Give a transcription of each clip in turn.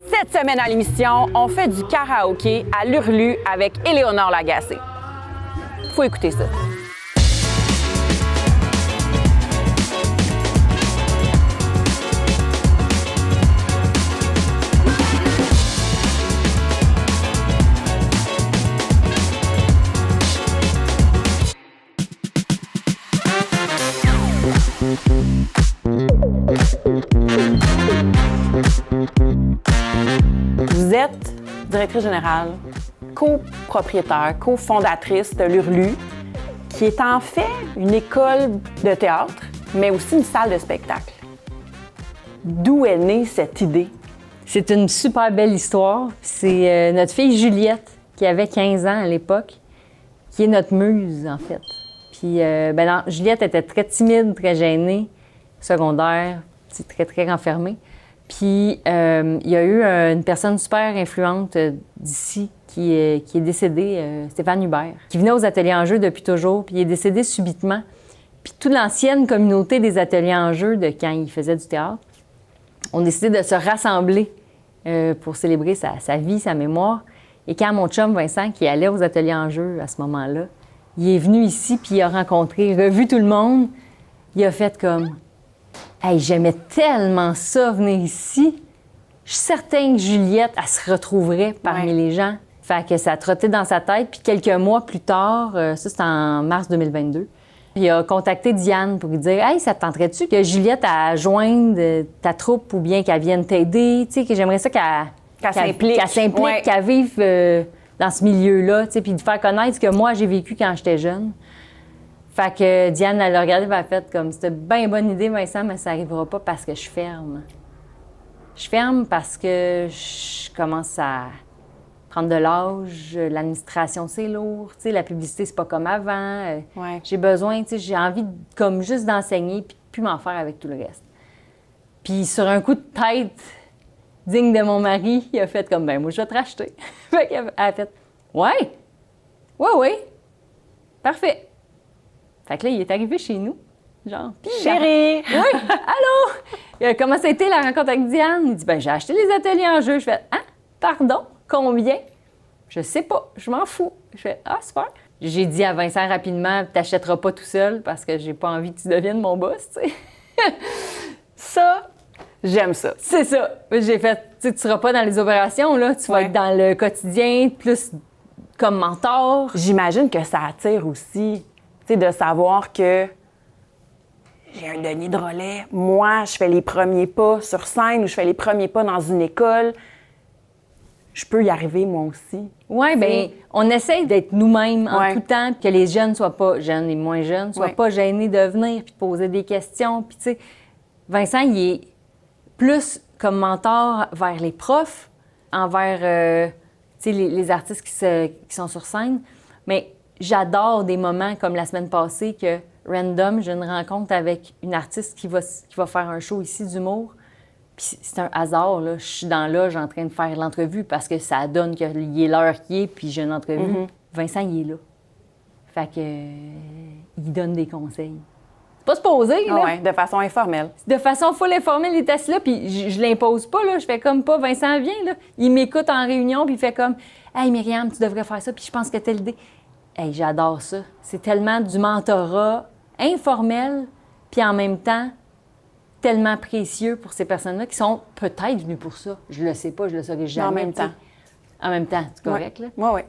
Cette semaine à l'émission, on fait du karaoké à l'Hurlu avec Éléonore Lagacé. Faut écouter ça. Vous êtes directrice générale, copropriétaire, cofondatrice de l'Hurlu, qui est en fait une école de théâtre, mais aussi une salle de spectacle. D'où est née cette idée? C'est une super belle histoire. C'est notre fille Juliette, qui avait 15 ans à l'époque, qui est notre muse, en fait. Puis, Juliette était très timide, très gênée, secondaire, très, très renfermée. Puis, il y a eu une personne super influente d'ici qui est décédée, Stéphane Hubert, qui venait aux ateliers en jeu depuis toujours, puis il est décédé subitement. Puis toute l'ancienne communauté des ateliers en jeu de quand il faisait du théâtre ont décidé de se rassembler pour célébrer sa vie, sa mémoire. Et quand mon chum Vincent, qui allait aux ateliers en jeu à ce moment-là, il est venu ici, puis il a revu tout le monde, il a fait comme... Hey, j'aimais tellement ça, venir ici. Je suis certaine que Juliette, elle se retrouverait parmi les gens. Fait que ça a trotté dans sa tête. Puis quelques mois plus tard, ça c'était en mars 2022, il a contacté Diane pour lui dire « Hey, ça te tenterait-tu que Juliette elle joigne ta troupe ou bien qu'elle vienne t'aider? Tu sais, que j'aimerais ça qu'elle s'implique, qu'elle vive dans ce milieu-là, tu sais, puis de faire connaître ce que moi j'ai vécu quand j'étais jeune. » Fait que Diane, elle a regardé et elle a fait comme « C'était bien bonne idée, Vincent, mais ça n'arrivera pas parce que je ferme. » Je ferme parce que je commence à prendre de l'âge, l'administration, c'est lourd, tu sais, la publicité, c'est pas comme avant. J'ai besoin, tu sais, j'ai envie comme juste d'enseigner puis de plus m'en faire avec tout le reste. Puis sur un coup de tête digne de mon mari, il a fait comme « Ben moi, je vais te racheter. » Fait qu'elle a fait « Ouais, parfait. » Fait que là, il est arrivé chez nous, genre... Chérie! Oui, allô! Comment ça a été la rencontre avec Diane? Il dit, ben j'ai acheté les ateliers en jeu. Je fais, hein? Pardon? Combien? Je sais pas, je m'en fous. Je fais, ah, super. J'ai dit à Vincent rapidement, t'achèteras pas tout seul parce que j'ai pas envie que tu deviennes mon boss, tu sais. Ça, j'aime ça. C'est ça. J'ai fait, tu seras pas dans les opérations, là. Tu vas être dans le quotidien, plus comme mentor. J'imagine que ça attire aussi, tu sais, de savoir que j'ai un Denis Drolet, moi, je fais les premiers pas sur scène ou je fais les premiers pas dans une école. Je peux y arriver, moi aussi. Oui, bien, on essaye d'être nous-mêmes en tout temps, que les jeunes soient pas, jeunes et moins jeunes, soient pas gênés de venir puis de poser des questions. Puis, tu sais, Vincent, il est plus comme mentor vers les profs, envers, tu sais, les artistes qui sont sur scène. Mais j'adore des moments comme la semaine passée que, random, j'ai une rencontre avec une artiste qui va faire un show ici d'humour. Puis c'est un hasard, là. Je suis dans la loge en train de faire l'entrevue parce que ça donne qu'il est l'heure qui est, puis j'ai une entrevue. Vincent, il est là. Fait que il donne des conseils. C'est pas supposé, là. Oui, de façon informelle. De façon full informelle, il est assis là, puis je l'impose pas, là. Je fais comme pas, Vincent vient, là. Il m'écoute en réunion, puis il fait comme « Hey, Myriam, tu devrais faire ça, puis je pense que t'as l'idée. » Hey, j'adore ça. C'est tellement du mentorat informel, puis en même temps, tellement précieux pour ces personnes-là qui sont peut-être venues pour ça. Je le sais pas, je le saurais jamais. En même temps. En même temps, c'est correct, là? Oui, oui.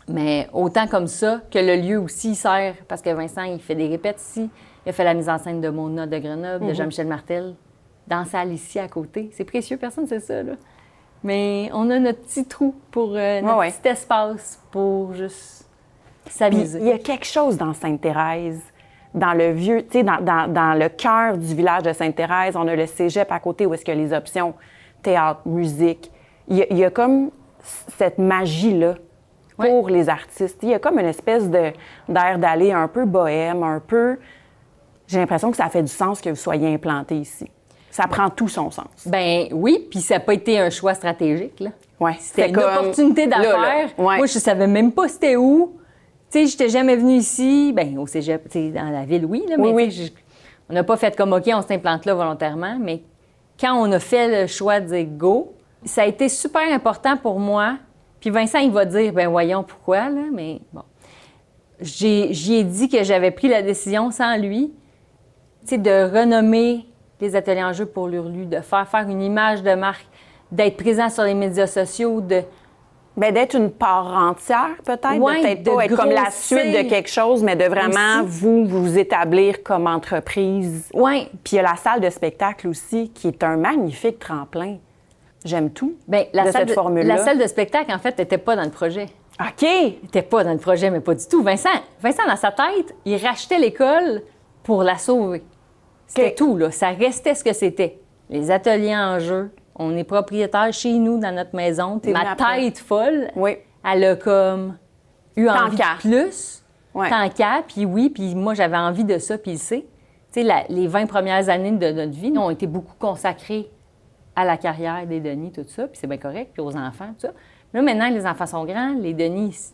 Mais autant comme ça que le lieu aussi sert, parce que Vincent, il fait des répètes ici. Il a fait la mise en scène de Mona de Grenoble, de Jean-Michel Martel, dans la salle ici à côté. C'est précieux, personne ne sait ça, là. Mais on a notre petit trou pour notre petit espace pour juste s'amuser. Il y a quelque chose dans Sainte-Thérèse, dans le vieux, tu sais, dans le cœur du village de Sainte-Thérèse, on a le cégep à côté où est-ce qu'il y a les options théâtre, musique. Il y a comme cette magie-là pour les artistes. Il y a comme une espèce d'air d'aller un peu bohème, un peu... J'ai l'impression que ça fait du sens que vous soyez implanté ici. Ça prend tout son sens. Ben oui, puis ça n'a pas été un choix stratégique, là. Ouais, c'était une opportunité d'affaires. Moi, je savais même pas c'était où. sais, je n'étais jamais venue ici, bien, au cégep, tu sais, dans la ville, oui, là, mais Oui. on n'a pas fait comme, OK, on s'implante là volontairement, mais quand on a fait le choix de dire go, ça a été super important pour moi. Puis Vincent, il va dire, ben voyons pourquoi, là, mais bon. J'y ai dit que j'avais pris la décision sans lui, tu sais, de renommer les ateliers en jeu pour l'Hurlu, de faire une image de marque, d'être présent sur les médias sociaux, d'être une part entière, peut-être. Ouais, de peut-être pas être comme la grossir suite de quelque chose, mais de vraiment vous établir comme entreprise. Oui. Puis il y a la salle de spectacle aussi, qui est un magnifique tremplin. J'aime tout Bien, cette formule-là. La salle de spectacle, en fait, n'était pas dans le projet. OK! N'était pas dans le projet, mais pas du tout. Vincent, dans sa tête, il rachetait l'école pour la sauver. C'était tout, là. Ça restait ce que c'était. Les ateliers en jeu. On est propriétaire chez nous, dans notre maison. Ma tête folle, elle a comme eu envie de plus. Tant qu'à, puis oui, puis moi, j'avais envie de ça, puis il sait. Tu sais, les 20 premières années de notre vie, ont été beaucoup consacrées à la carrière des Denis, tout ça, puis c'est bien correct, puis aux enfants, tout ça. Là, maintenant, les enfants sont grands, les Denis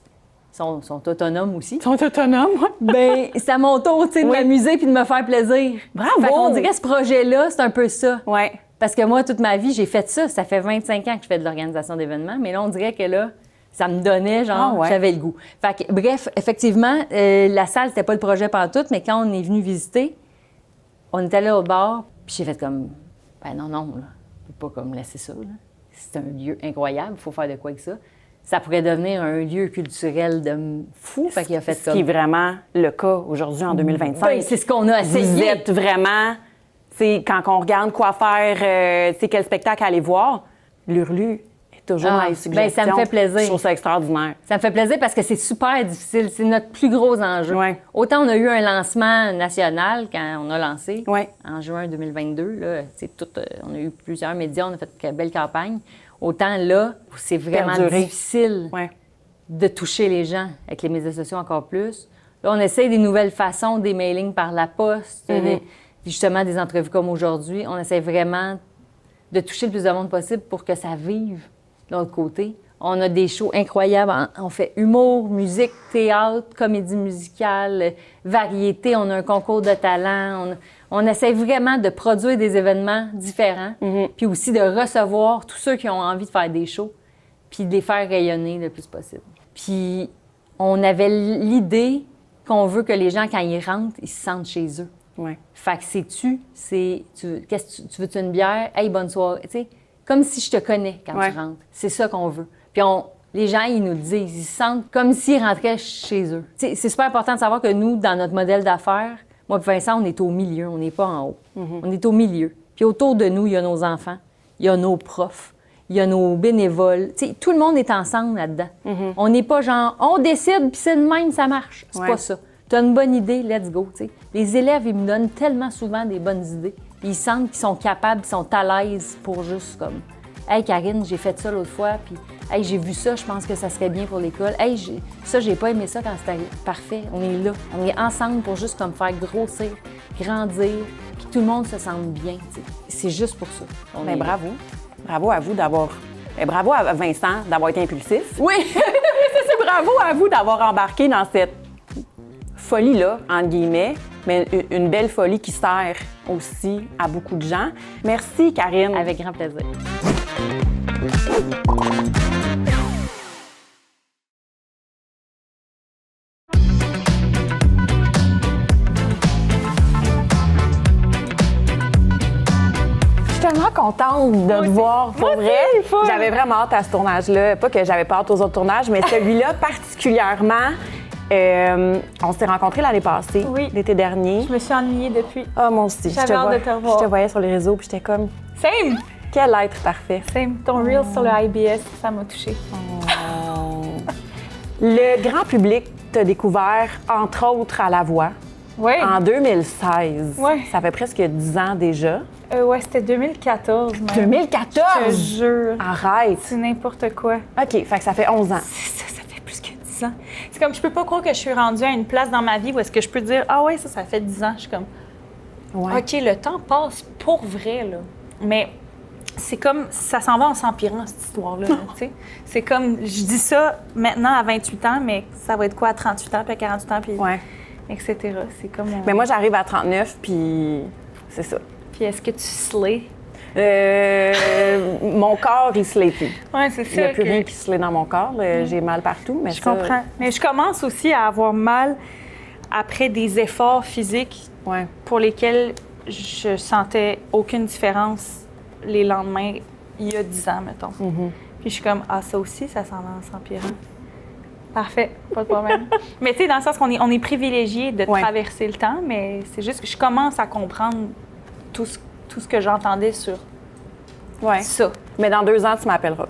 sont autonomes aussi. Ils sont autonomes, oui. Bien, c'est à mon tour, tu sais, de m'amuser puis de me faire plaisir. Bravo! Fait qu'on dirait que ce projet-là, c'est un peu ça. Oui. Parce que moi, toute ma vie, j'ai fait ça. Ça fait 25 ans que je fais de l'organisation d'événements, mais là, on dirait que là, ça me donnait, genre, j'avais le goût. Fait que, bref, effectivement, la salle, c'était pas le projet pantoute, mais quand on est venu visiter, on était allé au bar, puis j'ai fait comme, ben non, là, on peut pas comme laisser ça, là. C'est un lieu incroyable, il faut faire de quoi avec ça. Ça pourrait devenir un lieu culturel de fou. Fait qu'il a fait ce qui est vraiment le cas aujourd'hui, en 2025. Ben, c'est ce qu'on a essayé. Vous êtes vraiment... Quand on regarde quoi faire, quel spectacle aller voir, l'Hurlu est toujours dans les suggestions. Ben, ça me fait plaisir. Je trouve ça extraordinaire. Ça me fait plaisir parce que c'est super difficile. C'est notre plus gros enjeu. Ouais. Autant on a eu un lancement national quand on a lancé, en juin 2022. Là, on a eu plusieurs médias, on a fait une belle campagne. Autant là, c'est vraiment difficile de toucher les gens avec les médias sociaux encore plus. Là, on essaie des nouvelles façons, des mailings par la poste, justement des entrevues comme aujourd'hui. On essaie vraiment de toucher le plus de monde possible pour que ça vive de l'autre côté. On a des shows incroyables. On fait humour, musique, théâtre, comédie musicale, variété. On a un concours de talent. On essaie vraiment de produire des événements différents, puis aussi de recevoir tous ceux qui ont envie de faire des shows, puis de les faire rayonner le plus possible. Puis on avait l'idée qu'on veut que les gens, quand ils rentrent, ils se sentent chez eux. Fait que tu veux-tu une bière? Hey, bonne soirée. Tu sais, comme si je te connais quand tu rentres. C'est ça qu'on veut. Puis les gens, ils nous le disent, ils se sentent comme s'ils rentraient chez eux. Tu sais, c'est super important de savoir que nous, dans notre modèle d'affaires, moi et Vincent, on est au milieu, on n'est pas en haut. On est au milieu. Puis autour de nous, il y a nos enfants, il y a nos profs, il y a nos bénévoles. Tu sais, tout le monde est ensemble là-dedans. On n'est pas genre, on décide, puis c'est de même, ça marche. C'est pas ça. Tu as une bonne idée, let's go. T'sais. Les élèves, ils me donnent tellement souvent des bonnes idées. Ils sentent qu'ils sont capables, qu'ils sont à l'aise pour juste comme « Hey, Karine, j'ai fait ça l'autre fois, puis hey, j'ai vu ça, je pense que ça serait bien pour l'école. Hey, j'ai pas aimé ça quand c'était parfait. » On est là. On est ensemble pour juste comme faire grossir, grandir, puis que tout le monde se sente bien. T'sais. C'est juste pour ça. Bien, bravo. Bravo à vous d'avoir... bravo à Vincent d'avoir été impulsif. Oui! C'est bravo à vous d'avoir embarqué dans cette folie-là, entre guillemets, mais une belle folie qui sert aussi à beaucoup de gens. Merci, Karine. Avec grand plaisir. Je suis tellement contente de te voir, pour vrai. J'avais vraiment hâte à ce tournage-là. Pas que j'avais pas hâte aux autres tournages, mais celui-là particulièrement... on s'est rencontrés l'année passée, l'été dernier. Je me suis ennuyée depuis. Ah, moi aussi. J'avais hâte de te revoir. Je te voyais sur les réseaux, puis j'étais comme... Same! Quel être parfait. Same. Ton reel sur le IBS, ça m'a touchée. Le grand public t'a découvert, entre autres, à La Voix. En 2016. Ça fait presque 10 ans déjà. C'était 2014 même. 2014? Je te jure. Arrête! C'est n'importe quoi. OK, fait que ça fait 11 ans. Ça fait plus que 10 ans. C'est comme, je peux pas croire que je suis rendue à une place dans ma vie où est-ce que je peux dire « Ah ouais, ça fait 10 ans. » Je suis comme « OK, le temps passe pour vrai, là. » Mais c'est comme, ça s'en va en s'empirant, cette histoire-là. Tu sais. C'est comme, je dis ça maintenant à 28 ans, mais ça va être quoi à 38 ans, puis à 48 ans, puis etc. C'est comme... Mais moi, j'arrive à 39, puis c'est ça. Puis est-ce que tu slay? Mon corps, il se l'est plus. Oui, c'est ça. Il n'y a plus rien qui se l'est dans mon corps. J'ai mal partout, mais je comprends. Mais je commence aussi à avoir mal après des efforts physiques pour lesquels je sentais aucune différence les lendemains, il y a 10 ans, mettons. Puis je suis comme, ah, ça aussi, ça s'en va en s'empirant. Parfait, pas de problème. Mais tu sais, dans le sens qu'on est privilégié de traverser le temps, mais c'est juste que je commence à comprendre tout ce que j'entendais sur ça. Mais dans 2 ans, tu m'appelleras.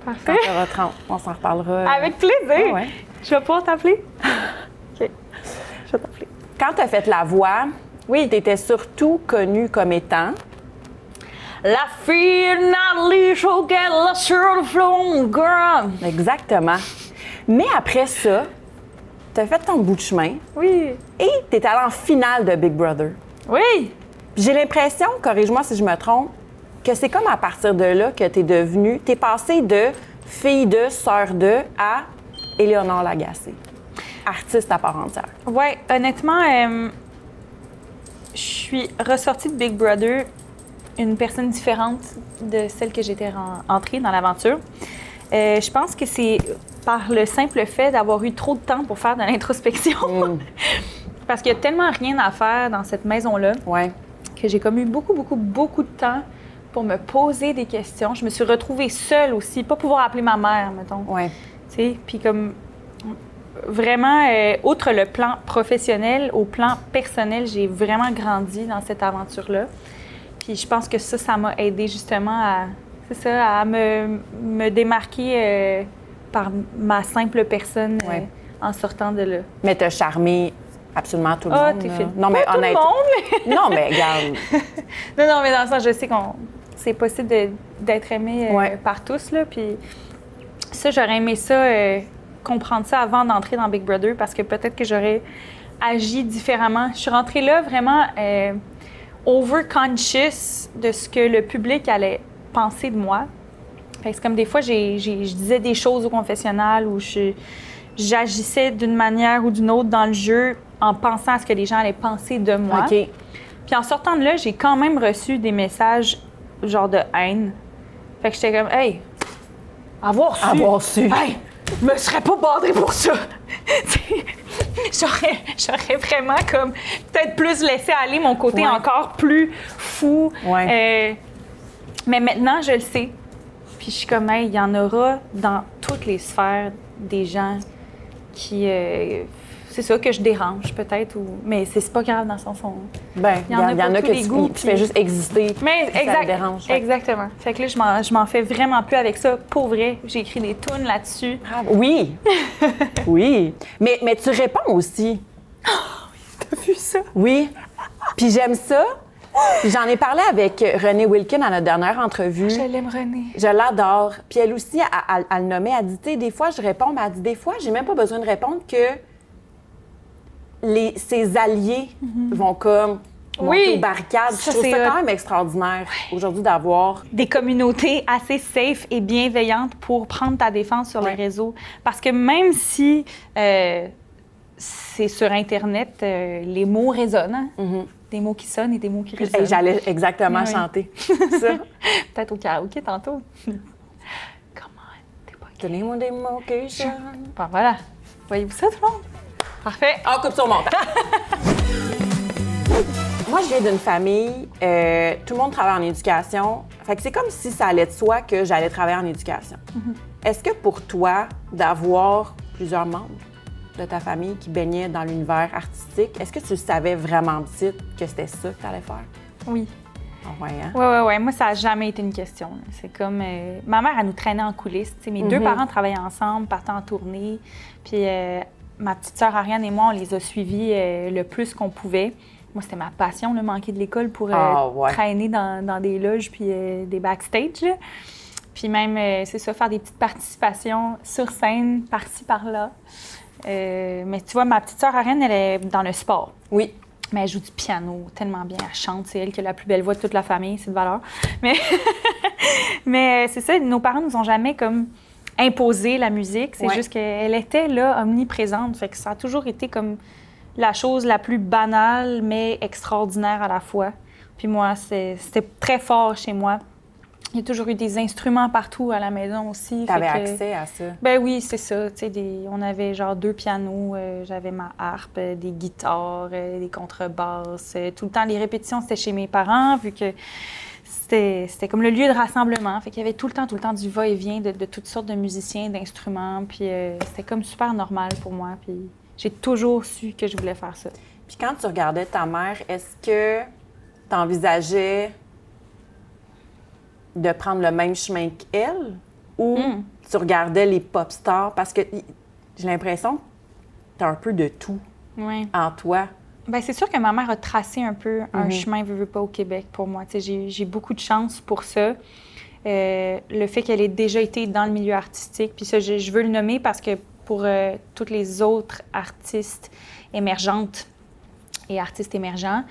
Parfait. Quand tu auras 30, on s'en reparlera. Avec plaisir. Je vais pouvoir t'appeler. OK. Je vais t'appeler. Quand tu as fait la voix, tu étais surtout connue comme étant... La fille Natalie Choquette, sur le front, girl. Exactement. Mais après ça, tu as fait ton bout de chemin. Oui. Et tu es allée en finale de Big Brother. Oui. J'ai l'impression, corrige-moi si je me trompe, que c'est comme à partir de là que tu es devenue... Tu es passée de fille de, sœur de, à Éléonore Lagacé. Artiste à part entière. Oui, honnêtement, je suis ressortie de Big Brother une personne différente de celle que j'étais entrée dans l'aventure. Je pense que c'est par le simple fait d'avoir eu trop de temps pour faire de l'introspection. Parce qu'il y a tellement rien à faire dans cette maison-là que j'ai comme eu beaucoup de temps pour me poser des questions. Je me suis retrouvée seule aussi, pas pouvoir appeler ma mère, mettons. Tu sais, puis comme vraiment, outre le plan professionnel, au plan personnel, j'ai vraiment grandi dans cette aventure-là. Puis je pense que ça m'a aidé justement à me démarquer par ma simple personne en sortant de là. Mais t'as charmé absolument tout le monde. T'es fine. Non, mais pas honnêtement. Tout le monde, mais... Non, mais regarde. non, mais dans le sens, je sais c'est possible d'être aimé par tous, là. Puis ça, j'aurais aimé ça, comprendre ça avant d'entrer dans Big Brother, parce que peut-être que j'aurais agi différemment. Je suis rentrée là vraiment... over-conscious de ce que le public allait penser de moi. Fait que c'est comme des fois, je disais des choses au confessionnal ou j'agissais d'une manière ou d'une autre dans le jeu en pensant à ce que les gens allaient penser de moi. Puis en sortant de là, j'ai quand même reçu des messages genre de haine. Fait que j'étais comme, hey, avoir su. Hey, je me serais pas badrée pour ça. J'aurais vraiment comme peut-être plus laissé aller mon côté encore plus fou. Mais maintenant, je le sais. Puis je suis comme, hey, il y en aura dans toutes les sphères des gens qui... c'est ça que je dérange peut-être, mais c'est pas grave dans son fond. Ben, il y en a que tu fais juste exister. Mais ça te dérange. Exactement. Fait que là, je m'en fais vraiment plus avec ça. Pour vrai, j'ai écrit des tunes là-dessus. Oui. Oui. Mais tu réponds aussi. T'as vu ça? Oui. Puis j'aime ça. Puis j'en ai parlé avec Renée Wilkin à notre dernière entrevue. Je l'aime, Renée. Je l'adore. Puis elle aussi, elle le nommait, elle dit, tu sais, des fois, je réponds, mais elle dit, des fois, j'ai même pas besoin de répondre que ses alliés vont comme monter aux barricades. Je trouve ça quand même extraordinaire aujourd'hui d'avoir... des communautés assez safe et bienveillantes pour prendre ta défense sur les réseaux. Parce que même si c'est sur Internet, les mots résonnent. Des mots qui sonnent et des mots qui résonnent. J'allais exactement chanter ça. Peut-être au karaoké tantôt. Comment? T'es pas gay. Donnez-moi des mots qui sonnent. Bon, voilà. Voyez-vous ça, tout le monde? Parfait. On coupe sur mon temps. Moi, je viens d'une famille, tout le monde travaille en éducation. Fait que c'est comme si ça allait de soi que j'allais travailler en éducation. Est-ce que pour toi, d'avoir plusieurs membres de ta famille qui baignaient dans l'univers artistique, est-ce que tu savais vraiment petite que c'était ça que tu allais faire? Oui. Oh, ouais, hein? Oui. Moi, ça n'a jamais été une question. C'est comme... ma mère, elle nous traînait en coulisses. T'sais, mes deux parents travaillaient ensemble, partaient en tournée. Puis ma petite sœur Ariane et moi, on les a suivis le plus qu'on pouvait. Moi, c'était ma passion, là, manquer de l'école pour traîner dans des loges puis des backstage. Là. Puis même, c'est ça, faire des petites participations sur scène, par-ci, par-là. Mais tu vois, ma petite sœur Ariane, elle est dans le sport. Oui. Mais elle joue du piano tellement bien, elle chante. C'est elle qui a la plus belle voix de toute la famille, c'est de valeur. Mais, mais c'est ça, nos parents nous ont jamais comme imposé la musique. C'est juste qu'elle était là, omniprésente. Fait que ça a toujours été comme la chose la plus banale, mais extraordinaire à la fois. Puis moi, c'était très fort chez moi. Il y a toujours eu des instruments partout à la maison aussi. Tu avais accès à ça? Ben oui, c'est ça. On avait genre 2 pianos, j'avais ma harpe, des guitares, des contrebasses. Tout le temps, les répétitions, c'était chez mes parents, vu que c'était comme le lieu de rassemblement. Fait qu'il y avait tout le temps du va-et-vient de toutes sortes de musiciens, d'instruments. Puis c'était comme super normal pour moi. Puis j'ai toujours su que je voulais faire ça. Puis quand tu regardais ta mère, est-ce que tu envisageais de prendre le même chemin qu'elle ou tu regardais les pop stars? Parce que j'ai l'impression que tu as un peu de tout en toi. Bien, c'est sûr que ma mère a tracé un peu un chemin, veux pas, au Québec pour moi. J'ai beaucoup de chance pour ça. Le fait qu'elle ait déjà été dans le milieu artistique, puis ça, je veux le nommer parce que pour toutes les autres artistes émergentes et artistes émergents,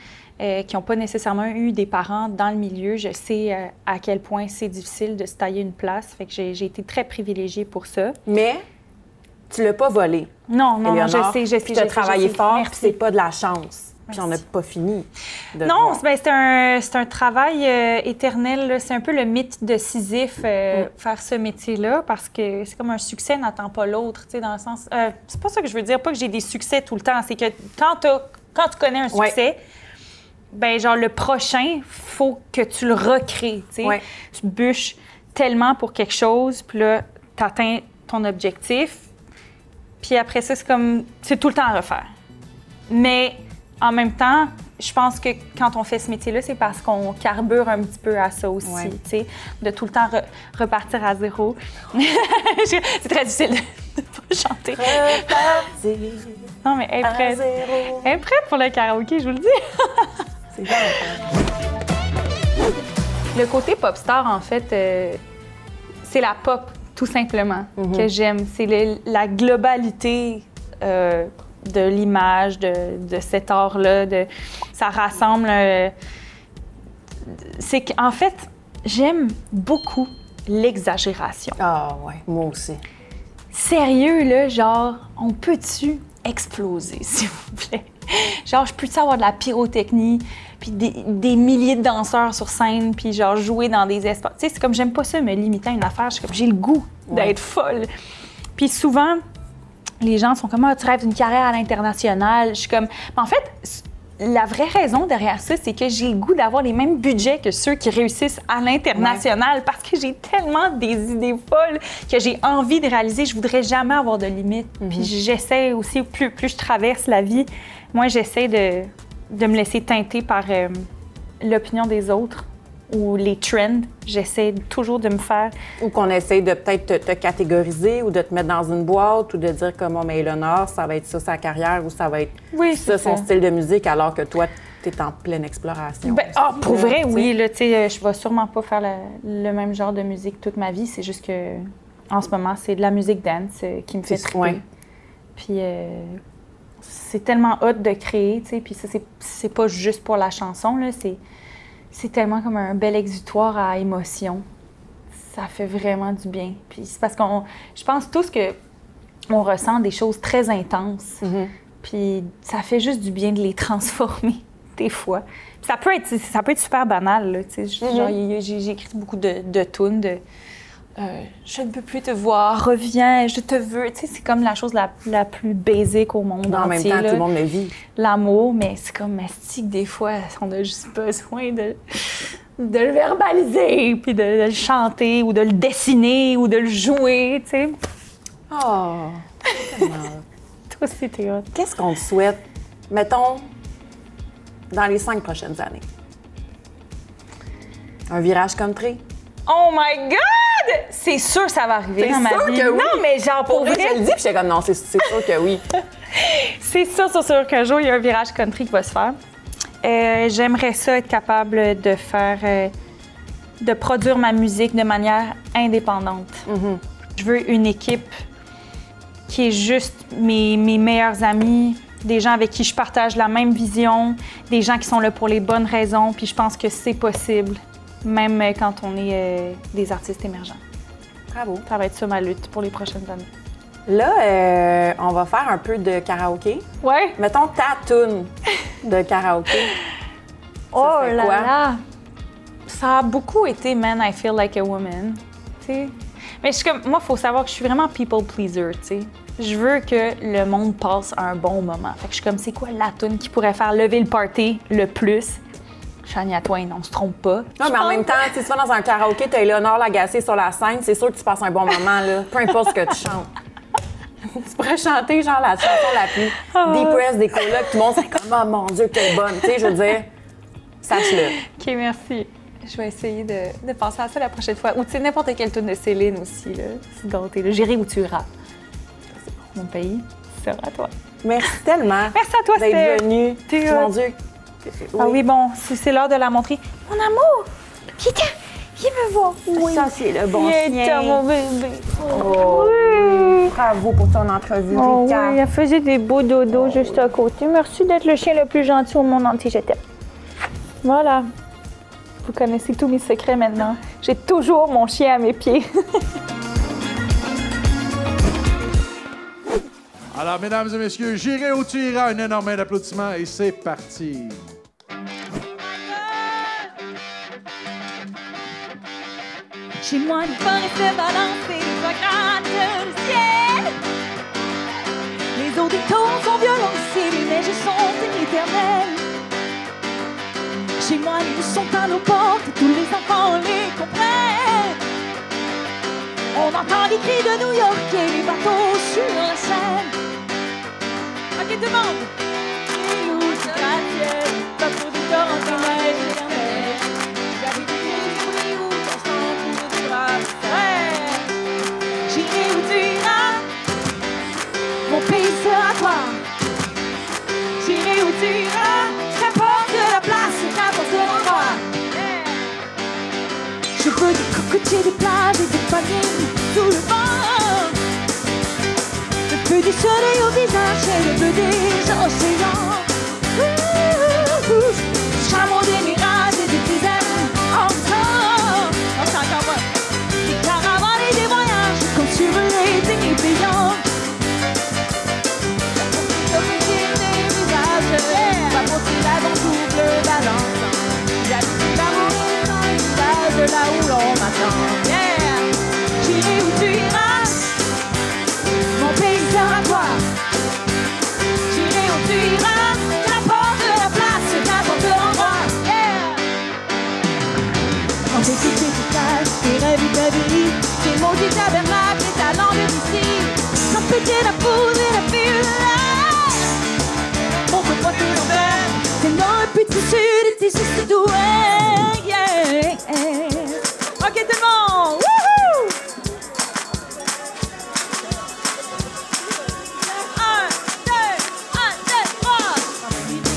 qui n'ont pas nécessairement eu des parents dans le milieu, je sais à quel point c'est difficile de se tailler une place. Fait que j'ai été très privilégiée pour ça. Mais tu l'as pas volé. Non, Éléonore, je sais. Tu as travaillé fort, puis Merci. c'est pas de la chance. Puis on n'a pas fini. Non, c'est un travail éternel. Là. C'est un peu le mythe de Sisyphe, faire ce métier-là, parce que c'est comme un succès n'attend pas l'autre, tu sais, dans le sens... c'est pas ça que je veux dire, pas que j'ai des succès tout le temps. C'est que quand tu connais un succès... ben genre le prochain, faut que tu le recrées, tu sais. Tu bûches tellement pour quelque chose, puis là, t'atteins ton objectif, puis après ça, c'est tout le temps à refaire. Mais en même temps, je pense que quand on fait ce métier-là, c'est parce qu'on carbure un petit peu à ça aussi, tu sais, de tout le temps repartir à zéro. C'est très difficile de pas chanter. Repartir non, mais elle est prête. Elle est prête pour le karaoké, je vous le dis. C'est bien. Le côté pop star, en fait, c'est la pop, tout simplement, que j'aime. C'est la globalité de l'image, de cet art-là. Ça rassemble... c'est qu'en fait, j'aime beaucoup l'exagération. Ah ouais, moi aussi. Sérieux, là, genre, on peut-tu exploser, s'il vous plaît? Genre, je peux-tu avoir de la pyrotechnie, puis des milliers de danseurs sur scène, puis genre jouer dans des espaces. Tu sais, c'est comme, j'aime pas ça me limiter à une affaire. Je suis comme, j'ai le goût d'être folle. Puis souvent, les gens sont comme, ah, tu rêves d'une carrière à l'international. Je suis comme, en fait, la vraie raison derrière ça, c'est que j'ai le goût d'avoir les mêmes budgets que ceux qui réussissent à l'international, parce que j'ai tellement des idées folles que j'ai envie de réaliser. Je voudrais jamais avoir de limites. Puis j'essaie aussi, plus je traverse la vie, moi, j'essaie de me laisser teinter par l'opinion des autres ou les trends. J'essaie toujours de me faire... Ou qu'on essaye de peut-être te catégoriser ou de te mettre dans une boîte ou de dire comme, oh, mais Éléonore, ça va être ça sa carrière ou ça va être ça son style de musique, alors que toi, tu es en pleine exploration. Ben, pour vrai, oui. Là, je vais sûrement pas faire le même genre de musique toute ma vie. C'est juste que en ce moment, c'est de la musique dance qui me fait triper. Puis... c'est tellement hot de créer, tu sais, puis ça, c'est pas juste pour la chanson, là, c'est tellement comme un bel exutoire à émotion. Ça fait vraiment du bien. Puis c'est parce je pense tous qu'on ressent des choses très intenses, puis ça fait juste du bien de les transformer, des fois. Puis ça peut être super banal, là, tu sais, genre, j'ai écrit beaucoup de tunes de... je ne peux plus te voir, reviens, je te veux. Tu sais, c'est comme la chose la plus basique au monde entier. En même temps, tout le monde le vit. L'amour, mais c'est comme mastique, des fois, on a juste besoin de le verbaliser, puis de le chanter, ou de le dessiner, ou de le jouer, tu sais. Oh, tellement. Toi aussi, t'es hot. Qu'est-ce qu'on te souhaite, mettons, dans les 5 prochaines années? Un virage country? Oh my God! C'est sûr que ça va arriver dans ma vie. Que oui. Non, mais genre, pour vrai... Je le dis, puis j'étais comme, non, c'est sûr que oui. C'est sûr qu'un jour, il y a un virage country qui va se faire. J'aimerais ça être capable de faire... de produire ma musique de manière indépendante. Je veux une équipe qui est juste mes meilleurs amis, des gens avec qui je partage la même vision, des gens qui sont là pour les bonnes raisons, puis je pense que c'est possible, même quand on est des artistes émergents. Bravo. Ça va être ça ma lutte pour les prochaines années. Là, on va faire un peu de karaoké. Ouais. Mettons ta toune de karaoké. Oh serait là quoi? là! Ça a beaucoup été Man, I Feel Like a Woman. T'sais. Mais je suis comme, moi, il faut savoir que je suis vraiment people pleaser. T'sais. Je veux que le monde passe un bon moment. Fait que je suis comme, c'est quoi la toune qui pourrait faire lever le party le plus? Shania Twain, on se trompe pas. Non, mais en même temps, si tu vas dans un karaoké, tu as Léonore Lagacé sur la scène, c'est sûr que tu passes un bon moment, là. Peu importe ce que tu chantes. Tu pourrais chanter, genre, la chanson la plus depressed des colocs, tout le monde serait comme, oh mon Dieu, t'es bonne. Tu sais, je veux dire, sache-le. OK, merci. Je vais essayer de penser à ça la prochaine fois. Ou tu sais, n'importe quelle tune de Céline aussi, là. C'est gâté, là. J'irai où tu iras. C'est mon pays, c'est à toi. Merci tellement. Merci à toi, d'être Steph. venue. T'es Mon hot. Dieu. Ah oui, bon, c'est l'heure de la montrer. Mon amour! Viens me voir. Oui. Ça, c'est le bon Viens, chien. mon bébé. Oh, Oui. bravo pour ton entrevue, Oh Rika. oui, elle faisait des beaux dodos juste à côté. Merci d'être le chien le plus gentil au monde entier. Je t'aime. Voilà. Vous connaissez tous mes secrets maintenant. J'ai toujours mon chien à mes pieds. Alors, mesdames et messieurs, j'irai où tu iras. Un énorme main d'applaudissements et c'est parti. Chez moi, les forêts se balancent et les toits grattent le ciel. Les eaux des taux sont violentes, les neiges sont éternelles. Chez moi, les rues sont à nos portes et tous les enfants les comprennent. On entend les cris de New York et les bateaux sur la Seine. Ok, tout le monde! Et où tu gratte-ciel, pas pour du corps en ténèbres éternelles. J'habite du bruit où ton sang coule du bras. J'irai où tu iras, mon pays sera toi. J'irai où tu iras, qu'importe la place, qu'importe l'endroit. Je veux des cocotiers, des plages et des palmiers sous le vent. Le feu du soleil au visage et le bleu des océans. Chameau des mirages et des dizaines en temps. On chante encore moi. Des caravanes et des voyages comme sur les lignes payantes. La comédie des visages, va porter la dans double balance. J'habite l'amour dans les visages là où l'on m'attend. Yeah. J'irai où tu iras, mon pays sera toi. J'irai où tu iras, qu'importe la place, qu'importe l'endroit. Yeah. Quand j'ai quitté tes plages, tes rêves et ta vie, tes mots du tabernacle, tes talents de ici, quand péter la poudre et la fille. Montre-moi tes envers, c'est dans le petit sud et tes juste doués. Yeah. Ok, tout le monde! Wouhou! 1, 2, 3!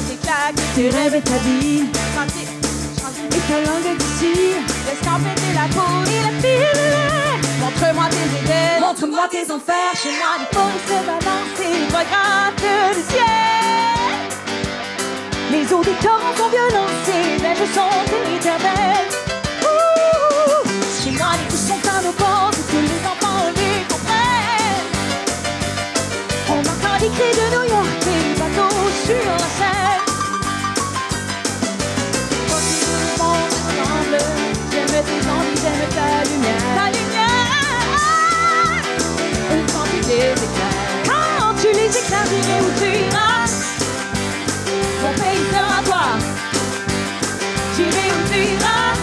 Tes claques, tes rêves et ta vie. Et ta langue d'ici. Laisse tempêter la peau et la file. Montre-moi tes idées, montre-moi tes enfers. Chez moi, les forêts se balancent et les toits grattent le ciel. Les eaux des torrents sont violentes et les neiges sont éternelles. Chez moi, les coups sont à nos portes et tous les enfants les comprennent. On entend les cris de New York et les bateaux sur la Seine. Quand tout le monde ensemble, j'aime tes envies, j'aime ta lumière. Ta lumière! Quand tu les éclaires, quand tu les éclaires, j'irai où tu iras. Mon pays sera toi. J'irai où tu iras.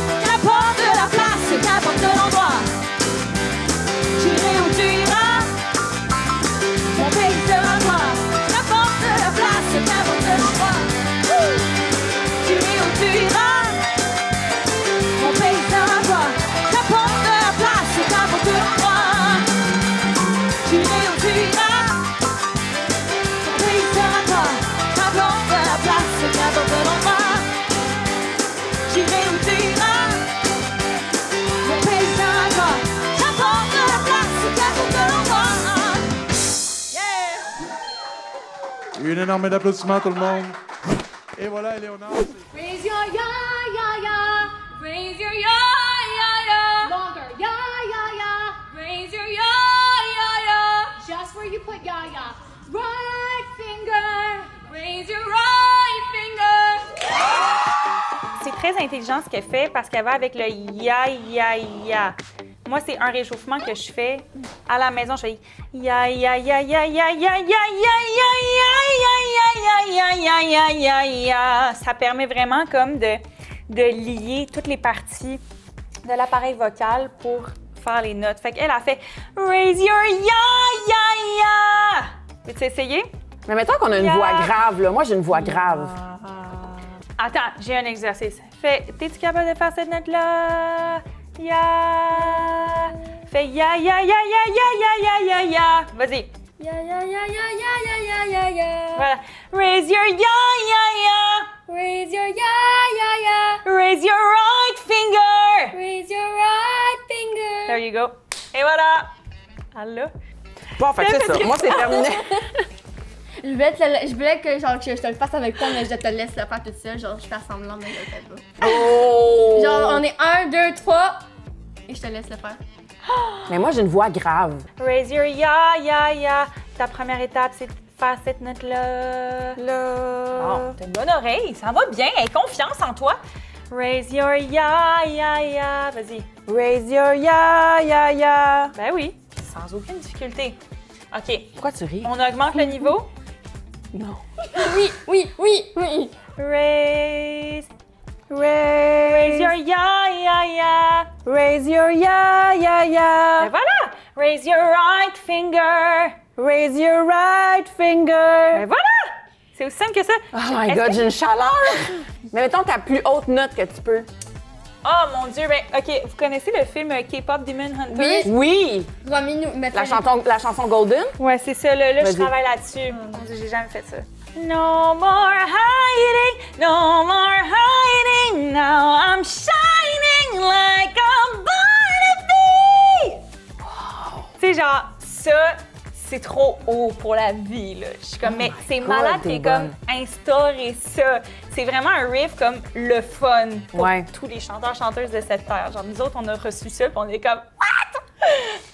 Un énorme d'applaudissements, tout le monde. Et voilà, Éléonore. Raise your ya ya ya. Raise your ya ya ya. Longer ya ya ya. Raise your ya ya ya. Just where you put ya ya. Right finger. Raise your right finger. C'est très intelligent ce qu'elle fait parce qu'elle va avec le ya ya ya. Moi, c'est un réchauffement que je fais à la maison. Je fais ya ya ya ya ya ya ya ya ya ya ya ya ya ya ya. Ça permet vraiment comme de lier toutes les parties de l'appareil vocal pour faire les notes. Fait qu'elle a fait raise your ya ya ya. Veux-tu essayer? Mais mettons qu'on a une voix grave, là. Moi, j'ai une voix grave. Attends, j'ai un exercice. T'es-tu capable de faire cette note-là? Ya. Fais ya ya ya ya ya ya ya ya ya. Vas-y. Ya ya ya ya ya ya ya ya ya. Voilà. Raise your ya ya ya. Raise your ya ya ya. Raise your right finger. Raise your right finger. There you go. Et voilà. Allô? Bon, fait que c'est ça. Moi, c'est terminé. Je voulais que, genre, que je te le fasse avec toi, mais je te laisse le faire tout seul. Genre, je fais semblant, mais je le fais pas. Oh! Genre, on est 1, 2, 3, et je te laisse le faire. Mais moi, j'ai une voix grave. Raise your ya ya ya. Ta première étape, c'est de faire cette note-là. Bon, t'as une bonne oreille, ça va bien. Aie confiance en toi. Raise your ya ya ya. Vas-y. Raise your ya ya ya. Ben oui, sans aucune difficulté. OK. Pourquoi tu ris? On augmente le niveau. Non. Oui, oui, oui, oui. Raise your ya ya ya. Raise your ya ya ya. Ben voilà. Raise your right finger. Raise your right finger. Ben voilà. C'est aussi simple que ça. Oh my God, j'ai une chaleur. Mais mettons ta plus haute note que tu peux. Oh mon Dieu, ben OK, vous connaissez le film K-pop Demon Hunter? Oui. Oui. Romy nous met La chanson Golden. Ouais, c'est ça, là je Vas-y. travaille là-dessus. Mon Dieu, j'ai jamais fait ça. No more hiding, no more hiding, now I'm shining like a Barnaby! Wow! Tu sais, genre, ça, c'est trop haut pour la vie, là. Je suis comme, mais c'est God, malade t'es qu'il ait comme instauré ça. C'est vraiment un riff comme le fun pour Ouais. tous les chanteurs-chanteuses de cette terre. Genre, nous autres, on a reçu ça, puis on est comme, what?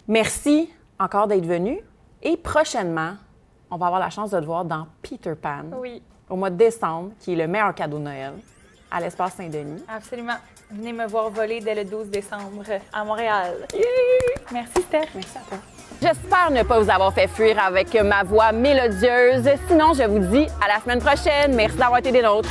Merci encore d'être venu. Et prochainement, on va avoir la chance de te voir dans Peter Pan Oui, au mois de décembre, qui est le meilleur cadeau de Noël, à l'Espace Saint-Denis. absolument. Venez me voir voler dès le 12 décembre à Montréal. Merci, Steph. Merci à toi. J'espère ne pas vous avoir fait fuir avec ma voix mélodieuse. Sinon, je vous dis à la semaine prochaine. Merci d'avoir été des nôtres.